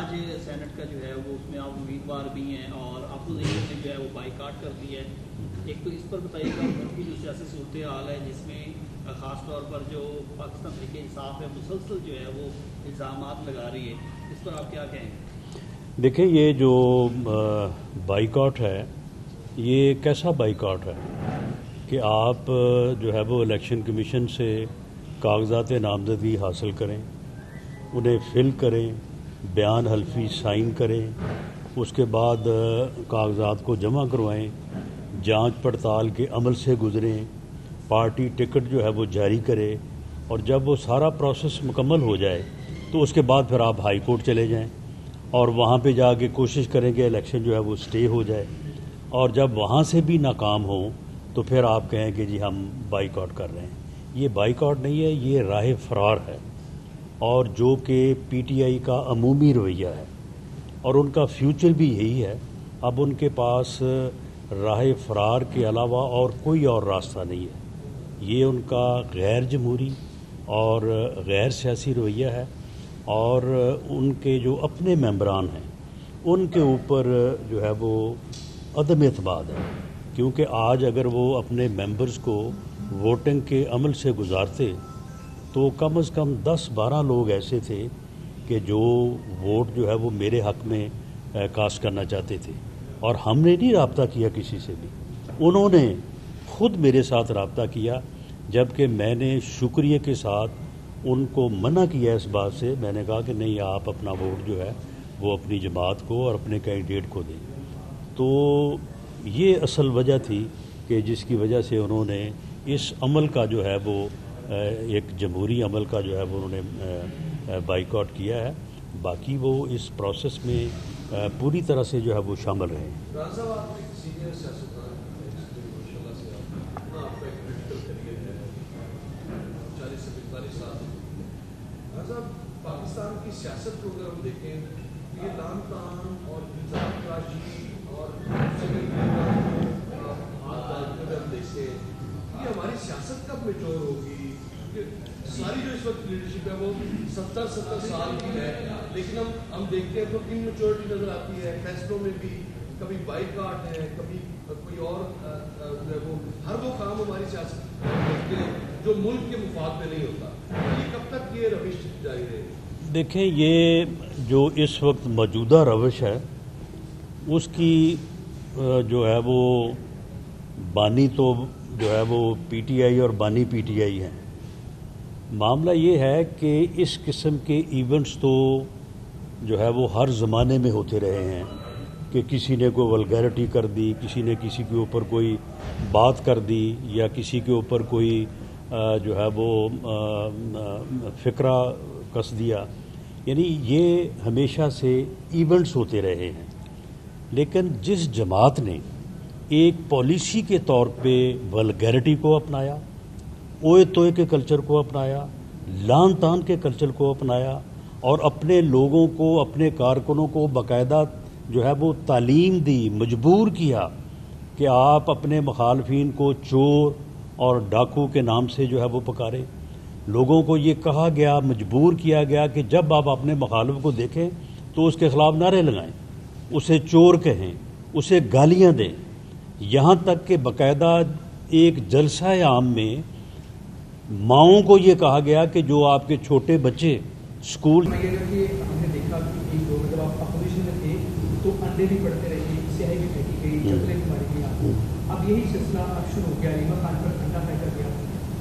آج سینٹ کا جو ہے وہ اس میں آپ امیدوار بھی ہیں اور اپوزیشن نے جو ہے وہ بائیکاٹ کر دی ہے. ایک تو اس پر بتائیے گا ملک کی جو سیاسی صورتحال ہے جس میں خاص طور پر جو پاکستان تحریک انصاف ہے مسلسل جو ہے وہ الزامات لگا رہی ہے, اس پر آپ کیا کہیں گے؟ دیکھیں یہ جو بائیکاٹ ہے یہ کیسا بائیکاٹ ہے کہ آپ جو ہے وہ الیکشن کمیشن سے کاغذات نامزدگی حاصل کریں, انہیں فل کریں, بیان حلفی سائن کریں, اس کے بعد کاغذات کو جمع کروائیں, جانچ پڑتال کے عمل سے گزریں, پارٹی ٹکٹ جو ہے وہ جاری کرے, اور جب وہ سارا پروسیس مکمل ہو جائے تو اس کے بعد پھر آپ ہائی کورٹ چلے جائیں اور وہاں پہ جا کے کوشش کریں کہ الیکشن جو ہے وہ سٹے ہو جائے, اور جب وہاں سے بھی ناکام ہوں تو پھر آپ کہیں کہ جی ہم بائیکاٹ کر رہے ہیں. یہ بائیکاٹ نہیں ہے, یہ راہ فرار ہے, اور جو کہ پی ٹی آئی کا عمومی رویہ ہے اور ان کا فیوچر بھی یہی ہے. اب ان کے پاس راہ فرار کے علاوہ اور کوئی اور راستہ نہیں ہے. یہ ان کا غیر جمہوری اور غیر سیاسی رویہ ہے, اور ان کے جو اپنے ممبران ہیں ان کے اوپر جو ہے وہ عدم اعتماد ہے, کیونکہ آج اگر وہ اپنے ممبرز کو ووٹنگ کے عمل سے گزارتے تو کم از کم 10-12 لوگ ایسے تھے کہ جو ووٹ جو ہے وہ میرے حق میں کاسٹ کرنا چاہتے تھے, اور ہم نے نہیں رابطہ کیا کسی سے بھی, انہوں نے خود میرے ساتھ رابطہ کیا, جبکہ میں نے شکریہ کے ساتھ ان کو منع کیا اس بات سے. میں نے کہا کہ نہیں, آپ اپنا ووٹ جو ہے وہ اپنی جماعت کو اور اپنے کینڈیڈیٹ کو دیں. تو یہ اصل وجہ تھی کہ جس کی وجہ سے انہوں نے اس عمل کا جو ہے وہ ایک جمہوری عمل کا جو ہے وہ انہوں نے بائیکاٹ کیا ہے. باقی وہ اس پروسیس میں پوری طرح سے جو ہے وہ شامل رہے. پاکستان کی سیاست کو اگر ہم دیکھیں یہ لان تان اور الزام تراشی اور ہم دیکھتے ہیں یہ ہماری سیاست کب میچور ہوگی, کیونکہ ساری جو اس وقت لیڈرشپ ہے وہ 70 سال کی ہے, لیکن ہم دیکھتے ہیں تو انمیچورٹی نظر آتی ہے فیصلوں میں بھی. کبھی بائیکاٹ ہے, کبھی کوئی اور وہ ہر وہ کام ہماری سیاست دیکھتے ہیں جو ملک کے مفاد میں نہیں ہوتا. یہ کب تک یہ روش جاری رہے گی؟ دیکھیں یہ جو اس وقت موجودہ روش ہے اس کی جو ہے وہ بانی تو جو ہے وہ پی ٹی آئی اور بانی پی ٹی آئی ہیں. معاملہ یہ ہے کہ اس قسم کے ایونٹس تو جو ہے وہ ہر زمانے میں ہوتے رہے ہیں کہ کسی نے کوئی ولگیرٹی کر دی, کسی نے کسی کے اوپر کوئی بات کر دی, یا کسی کے اوپر کوئی جو ہے وہ فقرہ کس دیا. یعنی یہ ہمیشہ سے ایونٹس ہوتے رہے ہیں. لیکن جس جماعت نے ایک پالیسی کے طور پہ ولگیرٹی کو اپنایا, اوئے توئے کے کلچر کو اپنایا, لان تان کے کلچر کو اپنایا, اور اپنے لوگوں کو, اپنے کارکنوں کو باقاعدہ جو ہے وہ تعلیم دی, مجبور کیا کہ آپ اپنے مخالفین کو چور اور ڈاکو کے نام سے جو ہے وہ پکاریں. لوگوں کو یہ کہا گیا, مجبور کیا گیا کہ جب آپ اپنے مخالف کو دیکھیں تو اس کے خلاف نعرے لگائیں, اسے چور کہیں, اسے گالیاں دیں. یہاں تک کہ باقاعدہ ایک جلسہ عام میں ماؤں کو یہ کہا گیا کہ جو آپ کے چھوٹے بچے اسکول ہم نے دیکھا کہ جب آپ اپوزیشن میں تھے تو انڈے بھی پڑتے رہے, سیاہی بھی پھینکی گئی, چکلے بھی ماری گئی آپ کو. اب یہی سلسلہ اب شروع ہو گیا, علیمہ خان پر انڈا پھینکا گیا.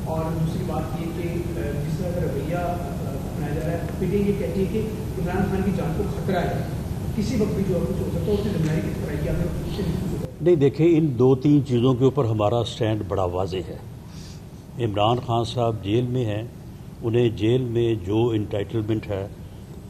اور دوسری بات یہ کہ جس طرح کا رویہ اپنایا جا رہا ہے, پیٹیں یہ کہتی ہے کہ عمران خان کی جان کو خطرہ ہے, کسی وقت بھی جو کچھ ہو سکتا ہے, اس نے ذمہ داری کرائی کہ ہمیں نہیں. دیکھیں ان 2-3 چیزوں کے اوپر ہمارا سٹینڈ بڑا واضح ہے. عمران خان صاحب جیل میں ہیں, انہیں جیل میں جو انٹائٹلمنٹ ہے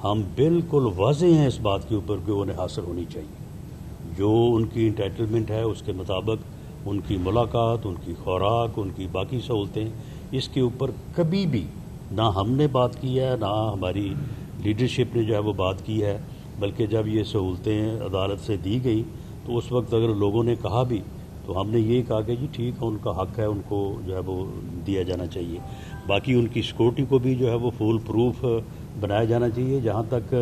ہم بالکل واضح ہیں اس بات کے اوپر کہ انہیں حاصل ہونی چاہیے. جو ان کی انٹائٹلمنٹ ہے اس کے مطابق ان کی ملاقات, ان کی خوراک, ان کی باقی سہولتیں, اس کے اوپر کبھی بھی نہ ہم نے بات کی ہے نہ ہماری لیڈرشپ نے جو ہے وہ بات کی ہے. بلکہ جب یہ سہولتیں عدالت سے دی گئی تو اس وقت اگر لوگوں نے کہا بھی تو ہم نے یہی کہا کہ جی ٹھیک ہے, ان کا حق ہے, ان کو جو ہے وہ دیا جانا چاہیے. باقی ان کی سیکورٹی کو بھی جو ہے وہ فول پروف بنایا جانا چاہیے. جہاں تک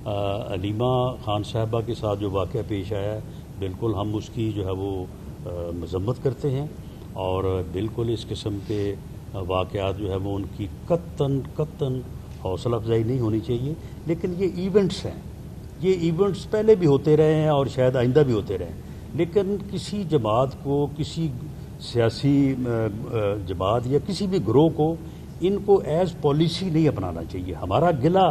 علیمہ خان صاحبہ کے ساتھ جو واقعہ پیش آیا ہے بالکل ہم اس کی جو ہے وہ مذمت کرتے ہیں، اور بالکل اس قسم کے واقعات جو ہے وہ ان کی قطعاً حوصلہ افزائی نہیں ہونی چاہیے. لیکن یہ ایونٹس ہیں، یہ ایونٹس پہلے بھی ہوتے رہے ہیں اور شاید آئندہ بھی ہوتے رہیں، لیکن کسی جماعت کو، کسی سیاسی جماعت یا کسی بھی گروہ کو ان کو ایز پالیسی نہیں اپنانا چاہیے. ہمارا گلہ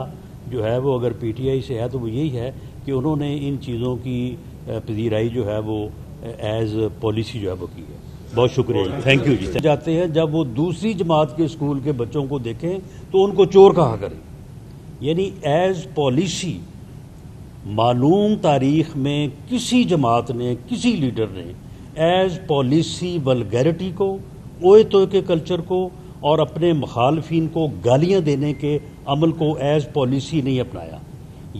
جو ہے وہ اگر پی ٹی آئی سے ہے تو وہ یہی ہے کہ انہوں نے ان چیزوں کی پذیرائی جو ہے وہ ایز پالیسی جو ہے وہ کی ہے. بہت شکریہ جی، تھینک یو جی. جاتے ہیں جب وہ دوسری جماعت کے اسکول کے بچوں کو دیکھیں تو ان کو چور کہا کریں. یعنی ایز پالیسی معلوم تاریخ میں کسی جماعت نے، کسی لیڈر نے ایز پالیسی ولگیرٹی کو، اوئے توئے کے کلچر کو اور اپنے مخالفین کو گالیاں دینے کے عمل کو ایز پالیسی نہیں اپنایا.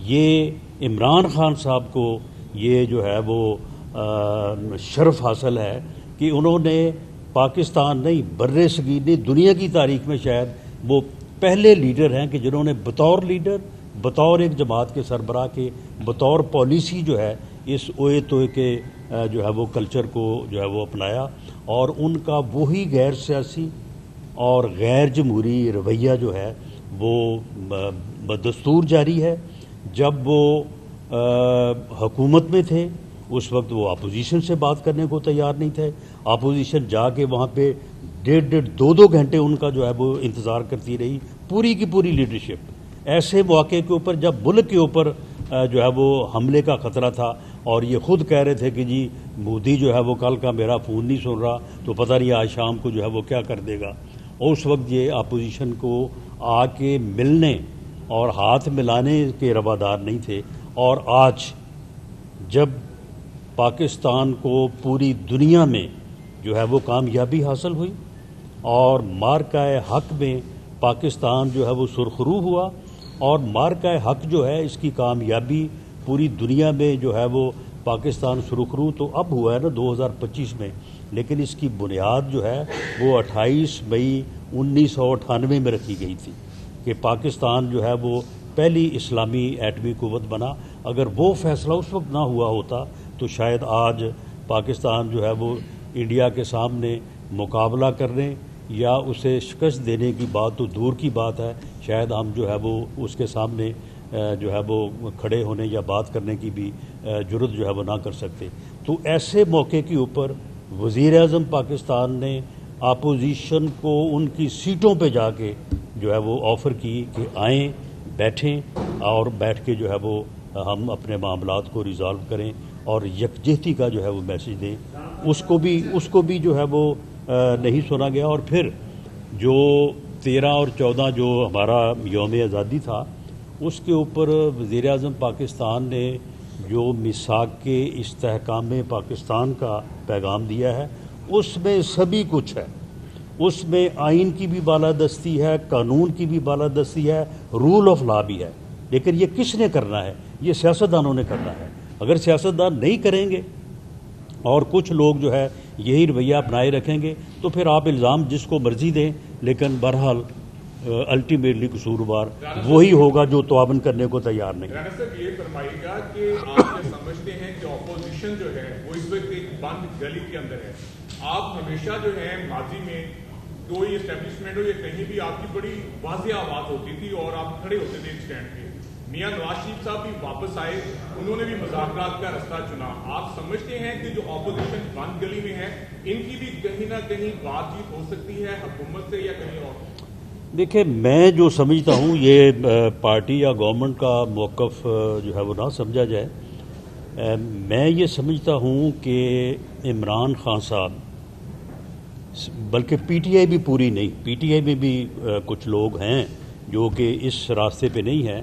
یہ عمران خان صاحب کو یہ جو ہے وہ شرف حاصل ہے کہ انہوں نے پاکستان نہیں، بر صغیر نہیں، دنیا کی تاریخ میں شاید وہ پہلے لیڈر ہیں کہ جنہوں نے بطور لیڈر، بطور ایک جماعت کے سربراہ کے، بطور پالیسی جو ہے اس اوئے توئے کے جو ہے وہ کلچر کو جو ہے وہ اپنایا. اور ان کا وہی غیر سیاسی اور غیر جمہوری رویہ جو ہے وہ بدستور جاری ہے. جب وہ حکومت میں تھے اس وقت وہ اپوزیشن سے بات کرنے کو تیار نہیں تھے. اپوزیشن جا کے وہاں پہ 1.5-2 گھنٹے ان کا جو ہے وہ انتظار کرتی رہی، پوری کی پوری لیڈرشپ. ایسے موقع کے اوپر جب ملک کے اوپر جو ہے وہ حملے کا خطرہ تھا اور یہ خود کہہ رہے تھے کہ جی مودی جو ہے وہ کل کا میرا فون نہیں سن رہا تو پتہ نہیں آج شام کو جو ہے وہ کیا کر دے گا. اور اس وقت یہ اپوزیشن کو آ کے ملنے اور ہاتھ ملانے کے روادار نہیں تھے. اور آج جب پاکستان کو پوری دنیا میں جو ہے وہ کامیابی حاصل ہوئی اور مارکہ حق میں پاکستان جو ہے وہ سرخرو ہوا، اور مارکہ حق جو ہے اس کی کامیابی پوری دنیا میں جو ہے وہ پاکستان سرخرو تو اب ہوا ہے نا 2025 میں، لیکن اس کی بنیاد جو ہے وہ 28 مئی 1998 میں رکھی گئی تھی کہ پاکستان جو ہے وہ پہلی اسلامی ایٹمی قوت بنا. اگر وہ فیصلہ اس وقت نہ ہوا ہوتا تو شاید آج پاکستان جو ہے وہ انڈیا کے سامنے مقابلہ کرنے یا اسے شکست دینے کی بات تو دور کی بات ہے، شاید ہم جو ہے وہ اس کے سامنے جو ہے وہ کھڑے ہونے یا بات کرنے کی بھی جرت جو ہے وہ نہ کر سکتے. تو ایسے موقع کے اوپر وزیر اعظم پاکستان نے اپوزیشن کو ان کی سیٹوں پہ جا کے جو ہے وہ آفر کی کہ آئیں، بیٹھیں اور بیٹھ کے جو ہے وہ ہم اپنے معاملات کو ریزالو کریں اور یکجہتی کا جو ہے وہ میسج دیں. اس کو بھی جو ہے وہ نہیں سنا گیا. اور پھر جو 13 اور 14 جو ہمارا یوم آزادی تھا اس کے اوپر وزیر اعظم پاکستان نے جو میثاق کے استحکام پاکستان کا پیغام دیا ہے اس میں سبھی کچھ ہے. اس میں آئین کی بھی بالادستی ہے، قانون کی بھی بالادستی ہے، رول آف لا بھی ہے. لیکن یہ کس نے کرنا ہے؟ یہ سیاستدانوں نے کرنا ہے. اگر سیاستدان نہیں کریں گے اور کچھ لوگ جو ہے یہی رویہ اپنائے رکھیں گے تو پھر آپ الزام جس کو مرضی دیں، لیکن بہرحال الٹیمیٹلی قصوروار وہی ہوگا جو تعاون کرنے کو تیار نہیں. رانا صاحب یہ فرمائیے گا کہ آپ یہ سمجھتے ہیں کہ اپوزیشن جو ہے وہ اس وقت ایک بند گلی کے اندر ہے. آپ ہمیشہ جو ہے ماضی میں کوئی اسٹیبلشمنٹ ہو یا کہیں بھی آپ کی بڑی واضح آواز ہوتی تھی اور آپ کھڑے ہوتے تھے اسٹینڈ پہ. میاں نواز شریف صاحب بھی واپس آئے، انہوں نے بھی مذاکرات کا رستہ چنا. آپ سمجھتے ہیں کہ جو اپوزیشن بند گلی میں ہے ان کی بھی کہیں نہ کہیں بات چیت ہو سکتی ہے حکومت سے یا کہیں اور؟ دیکھیں، میں جو سمجھتا ہوں یہ پارٹی یا گورنمنٹ کا موقف جو ہے وہ نہ سمجھا جائے. میں یہ سمجھتا ہوں کہ عمران خان صاحب، بلکہ پی ٹی آئی بھی پوری نہیں، پی ٹی آئی میں بھی کچھ لوگ ہیں جو کہ اس راستے پہ نہیں ہیں،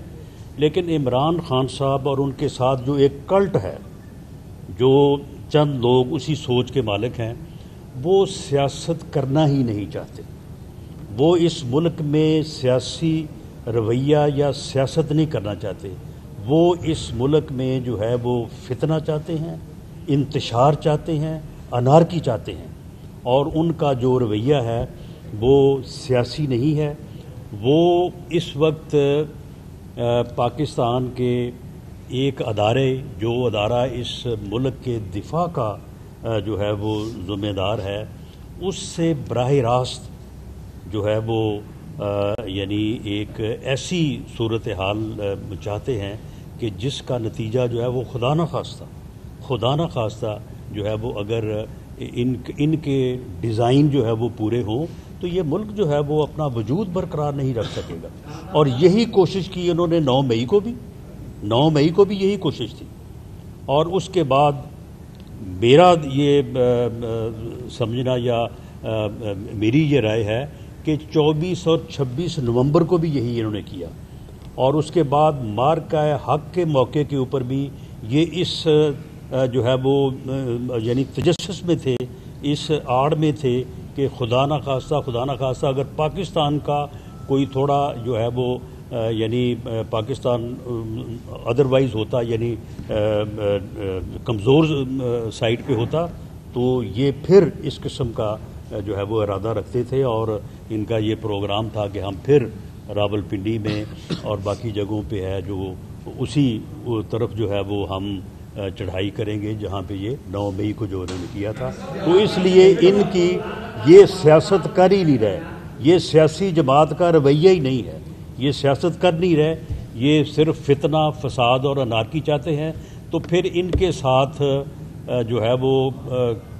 لیکن عمران خان صاحب اور ان کے ساتھ جو ایک کلٹ ہے، جو چند لوگ اسی سوچ کے مالک ہیں، وہ سیاست کرنا ہی نہیں چاہتے. وہ اس ملک میں سیاسی رویہ یا سیاست نہیں کرنا چاہتے. وہ اس ملک میں جو ہے وہ فتنہ چاہتے ہیں، انتشار چاہتے ہیں، انارکی چاہتے ہیں. اور ان کا جو رویہ ہے وہ سیاسی نہیں ہے. وہ اس وقت پاکستان کے ایک جو ادارہ اس ملک کے دفاع کا جو ہے وہ ذمہ دار ہے، اس سے براہ راست جو ہے وہ یعنی ایک ایسی صورتحال چاہتے ہیں کہ جس کا نتیجہ جو ہے وہ خدا نہ خواستہ جو ہے وہ اگر ان کے ڈیزائن جو ہے وہ پورے ہوں تو یہ ملک جو ہے وہ اپنا وجود برقرار نہیں رکھ سکے گا. اور یہی کوشش کی انہوں نے 9 مئی کو بھی یہی کوشش تھی. اور اس کے بعد میرا یہ سمجھنا یا میری یہ رائے ہے کہ 24 اور 26 نومبر کو بھی یہی انہوں نے کیا. اور اس کے بعد مارکہ حق کے موقع کے اوپر بھی یہ اس جو ہے وہ یعنی تجسس میں تھے، اس آڑ میں تھے کہ خدا نہ خواستہ اگر پاکستان کا کوئی تھوڑا جو ہے وہ یعنی پاکستان ادروائز ہوتا، یعنی کمزور سائٹ پہ ہوتا، تو یہ پھر اس قسم کا جو ہے وہ ارادہ رکھتے تھے. اور ان کا یہ پروگرام تھا کہ ہم پھر راولپنڈی میں اور باقی جگہوں پہ ہے جو اسی طرف جو ہے وہ ہم چڑھائی کریں گے جہاں پہ یہ 9 مئی کو جو انہوں نے کیا تھا. تو اس لیے ان کی یہ سیاست کر ہی نہیں رہے، یہ سیاسی جماعت کا رویہ ہی نہیں ہے، یہ سیاست کر نہیں رہے، یہ صرف فتنہ، فساد اور انارکی چاہتے ہیں. تو پھر ان کے ساتھ جو ہے وہ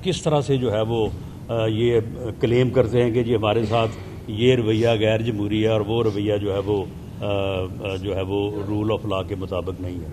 کس طرح سے جو ہے وہ یہ کلیم کرتے ہیں کہ جی ہمارے ساتھ یہ رویہ غیر جمہوری ہے اور وہ رویہ جو ہے وہ رول آف لا کے مطابق نہیں ہے.